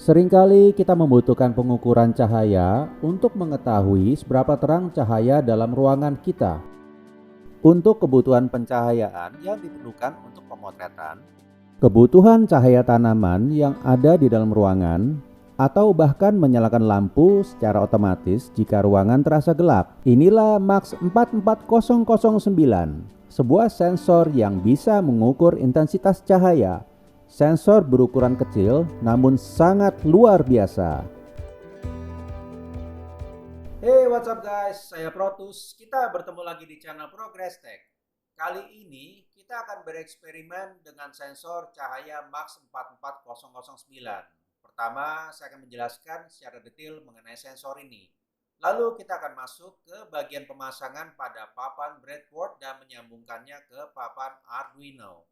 Seringkali kita membutuhkan pengukuran cahaya untuk mengetahui seberapa terang cahaya dalam ruangan kita. Untuk kebutuhan pencahayaan yang diperlukan untuk pemotretan, kebutuhan cahaya tanaman yang ada di dalam ruangan, atau bahkan menyalakan lampu secara otomatis jika ruangan terasa gelap. Inilah Max 44009, sebuah sensor yang bisa mengukur intensitas cahaya. Sensor berukuran kecil namun sangat luar biasa. Hey, what's up guys? Saya Protus. Kita bertemu lagi di channel Progress Tech. Kali ini kita akan bereksperimen dengan sensor cahaya Max 44009. Pertama, saya akan menjelaskan secara detail mengenai sensor ini. Lalu kita akan masuk ke bagian pemasangan pada papan breadboard dan menyambungkannya ke papan Arduino.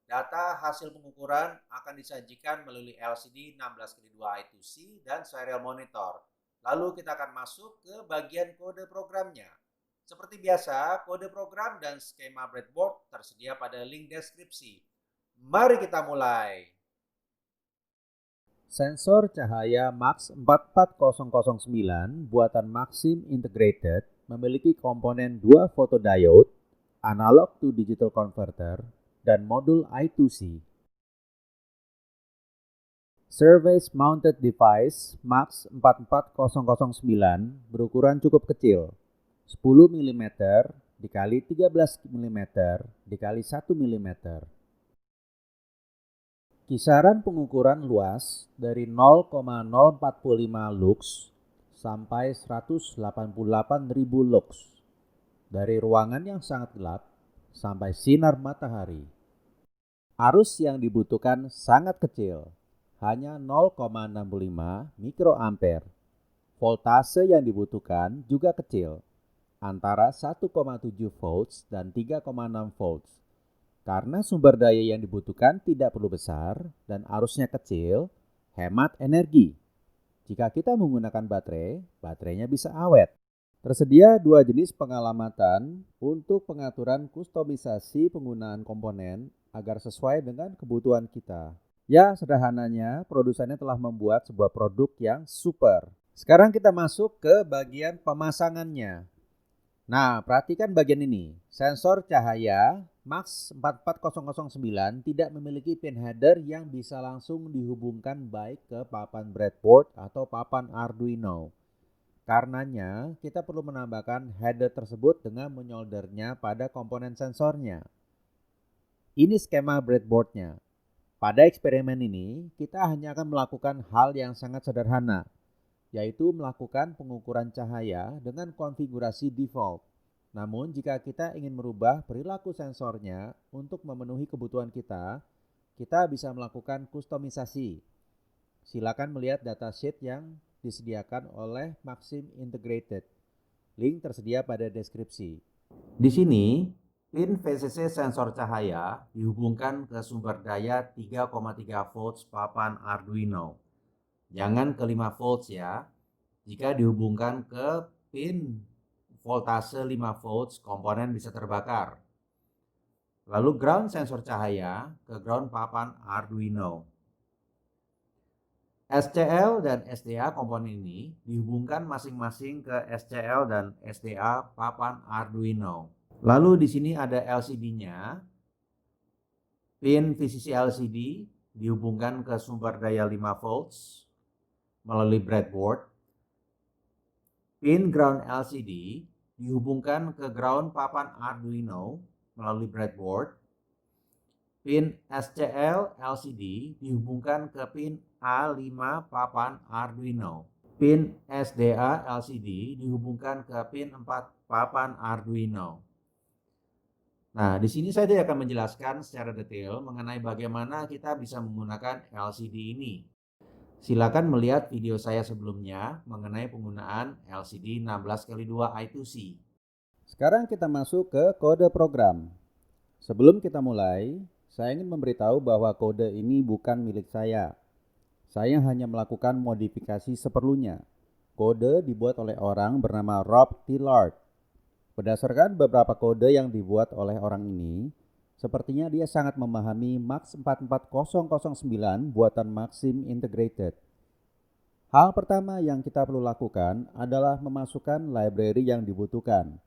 Data hasil pengukuran akan disajikan melalui LCD 16x2 I2C dan serial monitor. Lalu kita akan masuk ke bagian kode programnya. Seperti biasa, kode program dan skema breadboard tersedia pada link deskripsi. Mari kita mulai. Sensor cahaya Max 44009 buatan Maxim Integrated memiliki komponen 2 photodiode, analog to digital converter, dan modul I2C. Surface Mounted Device Max 44009 berukuran cukup kecil, 10 mm dikali 13 mm dikali 1 mm. Kisaran pengukuran luas dari 0,045 lux sampai 188.000 lux. Dari ruangan yang sangat gelap sampai sinar matahari. Arus yang dibutuhkan sangat kecil, hanya 0,65 mikroampere. Voltase yang dibutuhkan juga kecil, antara 1,7 volts dan 3,6 volts. Karena sumber daya yang dibutuhkan tidak perlu besar dan arusnya kecil, hemat energi. Jika kita menggunakan baterai, baterainya bisa awet. Tersedia dua jenis pengalamatan untuk pengaturan kustomisasi penggunaan komponen agar sesuai dengan kebutuhan kita. Ya, sederhananya produsennya telah membuat sebuah produk yang super. Sekarang kita masuk ke bagian pemasangannya. Nah, perhatikan bagian ini. Sensor cahaya Max 44009 tidak memiliki pin header yang bisa langsung dihubungkan baik ke papan breadboard atau papan Arduino. Karenanya, kita perlu menambahkan header tersebut dengan menyoldernya pada komponen sensornya. Ini skema breadboardnya. Pada eksperimen ini, kita hanya akan melakukan hal yang sangat sederhana, yaitu melakukan pengukuran cahaya dengan konfigurasi default. Namun, jika kita ingin merubah perilaku sensornya untuk memenuhi kebutuhan kita bisa melakukan kustomisasi. Silakan melihat datasheet yang disediakan oleh Maxim Integrated. Link tersedia pada deskripsi. Di sini, pin VCC sensor cahaya dihubungkan ke sumber daya 3,3 volts papan Arduino. Jangan ke 5 volts ya. Jika dihubungkan ke pin voltase 5 volts, komponen bisa terbakar. Lalu ground sensor cahaya ke ground papan Arduino. SCL dan SDA komponen ini dihubungkan masing-masing ke SCL dan SDA papan Arduino. Lalu di sini ada LCD-nya. Pin VCC LCD dihubungkan ke sumber daya 5 volts melalui breadboard. Pin ground LCD dihubungkan ke ground papan Arduino melalui breadboard. Pin SCL LCD dihubungkan ke pin A5 papan Arduino. Pin SDA LCD dihubungkan ke pin 4 papan Arduino. Nah, di sini saya tidak akan menjelaskan secara detail mengenai bagaimana kita bisa menggunakan LCD ini. Silakan melihat video saya sebelumnya mengenai penggunaan LCD 16x2 I2C. Sekarang kita masuk ke kode program. Sebelum kita mulai, saya ingin memberitahu bahwa kode ini bukan milik saya. Saya hanya melakukan modifikasi seperlunya. Kode dibuat oleh orang bernama Rob Tillard. Berdasarkan beberapa kode yang dibuat oleh orang ini, sepertinya dia sangat memahami Max 44009 buatan Maxim Integrated. Hal pertama yang kita perlu lakukan adalah memasukkan library yang dibutuhkan.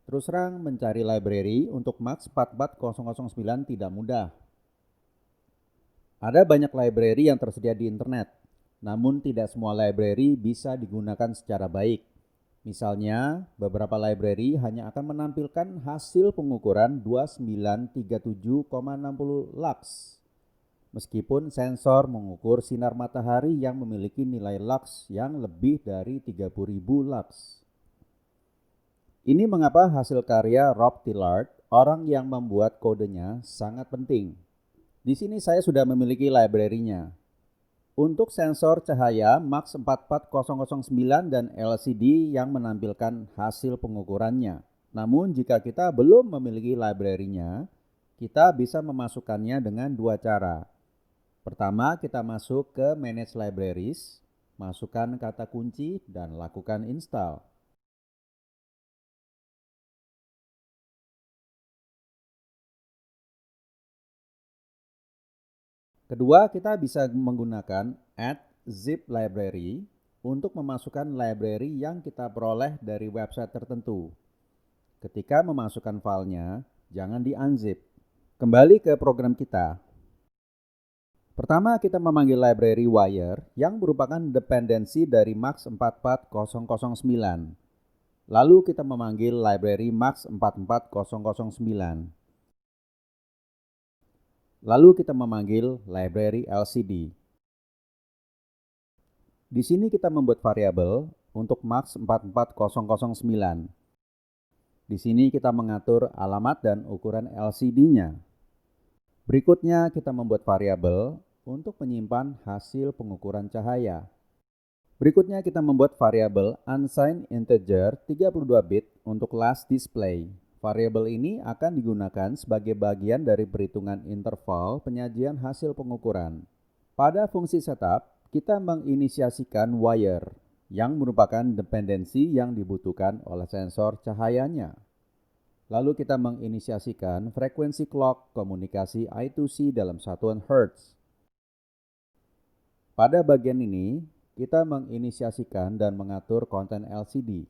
Terus terang mencari library untuk Max 44009 tidak mudah. Ada banyak library yang tersedia di internet, namun tidak semua library bisa digunakan secara baik. Misalnya, beberapa library hanya akan menampilkan hasil pengukuran 2937,60 lux. Meskipun sensor mengukur sinar matahari yang memiliki nilai lux yang lebih dari 30.000 lux. Ini mengapa hasil karya Rob Tillard, orang yang membuat kodenya, sangat penting. Di sini saya sudah memiliki library-nya. Untuk sensor cahaya Max 44009 dan LCD yang menampilkan hasil pengukurannya. Namun jika kita belum memiliki library-nya, kita bisa memasukkannya dengan dua cara. Pertama, kita masuk ke Manage Libraries, masukkan kata kunci dan lakukan install. Kedua, kita bisa menggunakan Add Zip Library untuk memasukkan library yang kita peroleh dari website tertentu. Ketika memasukkan filenya, jangan di-unzip. Kembali ke program kita. Pertama, kita memanggil library wire yang merupakan dependensi dari Max 44009. Lalu kita memanggil library Max 44009. Lalu kita memanggil library LCD. Di sini kita membuat variabel untuk Max 44009. Di sini kita mengatur alamat dan ukuran LCD-nya. Berikutnya kita membuat variabel untuk menyimpan hasil pengukuran cahaya. Berikutnya kita membuat variabel unsigned integer 32 bit untuk last display. Variabel ini akan digunakan sebagai bagian dari perhitungan interval penyajian hasil pengukuran. Pada fungsi setup, kita menginisiasikan wire yang merupakan dependensi yang dibutuhkan oleh sensor cahayanya. Lalu kita menginisiasikan frekuensi clock komunikasi I2C dalam satuan Hertz. Pada bagian ini, kita menginisiasikan dan mengatur konten LCD.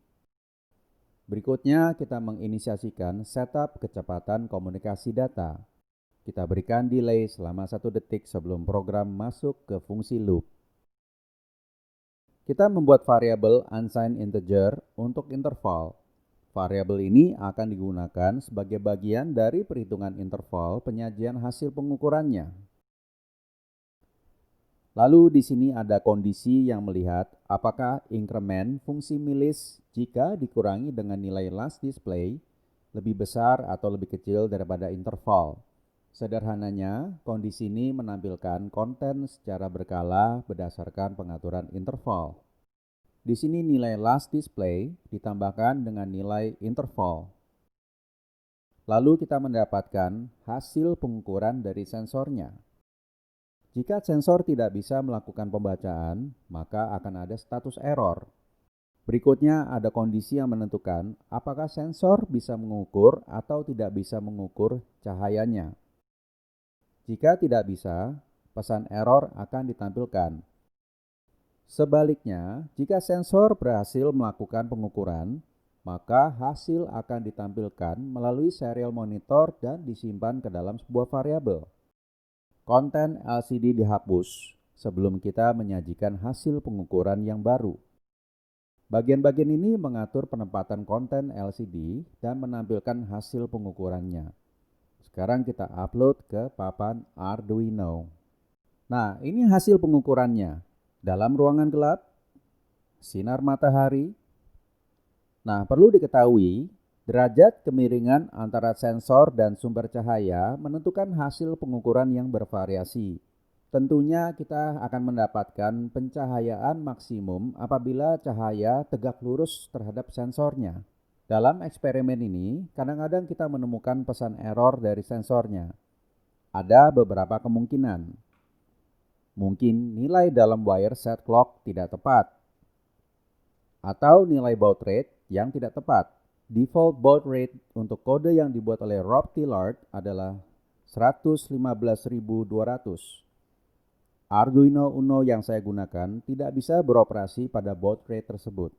Berikutnya, kita menginisiasikan setup kecepatan komunikasi data. Kita berikan delay selama 1 detik sebelum program masuk ke fungsi loop. Kita membuat variabel unsigned integer untuk interval. Variabel ini akan digunakan sebagai bagian dari perhitungan interval penyajian hasil pengukurannya. Lalu di sini ada kondisi yang melihat apakah increment fungsi milis jika dikurangi dengan nilai last display lebih besar atau lebih kecil daripada interval. Sederhananya, kondisi ini menampilkan konten secara berkala berdasarkan pengaturan interval. Di sini nilai last display ditambahkan dengan nilai interval. Lalu kita mendapatkan hasil pengukuran dari sensornya. Jika sensor tidak bisa melakukan pembacaan, maka akan ada status error. Berikutnya ada kondisi yang menentukan apakah sensor bisa mengukur atau tidak bisa mengukur cahayanya. Jika tidak bisa, pesan error akan ditampilkan. Sebaliknya, jika sensor berhasil melakukan pengukuran, maka hasil akan ditampilkan melalui serial monitor dan disimpan ke dalam sebuah variabel. Konten LCD dihapus sebelum kita menyajikan hasil pengukuran yang baru. Bagian-bagian ini mengatur penempatan konten LCD dan menampilkan hasil pengukurannya. Sekarang kita upload ke papan Arduino. Nah, ini hasil pengukurannya. Dalam ruangan gelap, sinar matahari. Nah, perlu diketahui, derajat kemiringan antara sensor dan sumber cahaya menentukan hasil pengukuran yang bervariasi. Tentunya kita akan mendapatkan pencahayaan maksimum apabila cahaya tegak lurus terhadap sensornya. Dalam eksperimen ini, kadang-kadang kita menemukan pesan error dari sensornya. Ada beberapa kemungkinan. Mungkin nilai dalam wire set clock tidak tepat, atau nilai baud rate yang tidak tepat. Default baud rate untuk kode yang dibuat oleh Rob Tillard adalah 115.200. Arduino Uno yang saya gunakan tidak bisa beroperasi pada baud rate tersebut.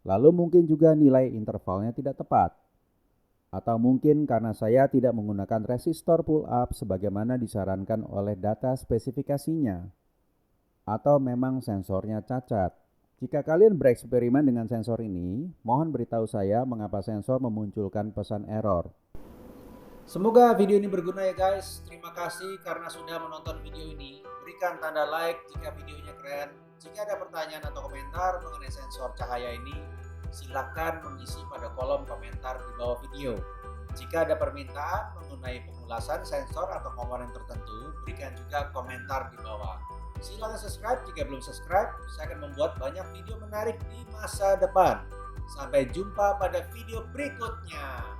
Lalu mungkin juga nilai intervalnya tidak tepat. Atau mungkin karena saya tidak menggunakan resistor pull up sebagaimana disarankan oleh data spesifikasinya. Atau memang sensornya cacat. Jika kalian bereksperimen dengan sensor ini, mohon beritahu saya mengapa sensor memunculkan pesan error. Semoga video ini berguna ya guys. Terima kasih karena sudah menonton video ini. Berikan tanda like jika videonya keren. Jika ada pertanyaan atau komentar mengenai sensor cahaya ini, silakan mengisi pada kolom komentar di bawah video. Jika ada permintaan mengenai pengulasan sensor atau komponen tertentu, berikan juga komentar di bawah. Silakan subscribe jika belum subscribe. Saya akan membuat banyak video menarik di masa depan. Sampai jumpa pada video berikutnya.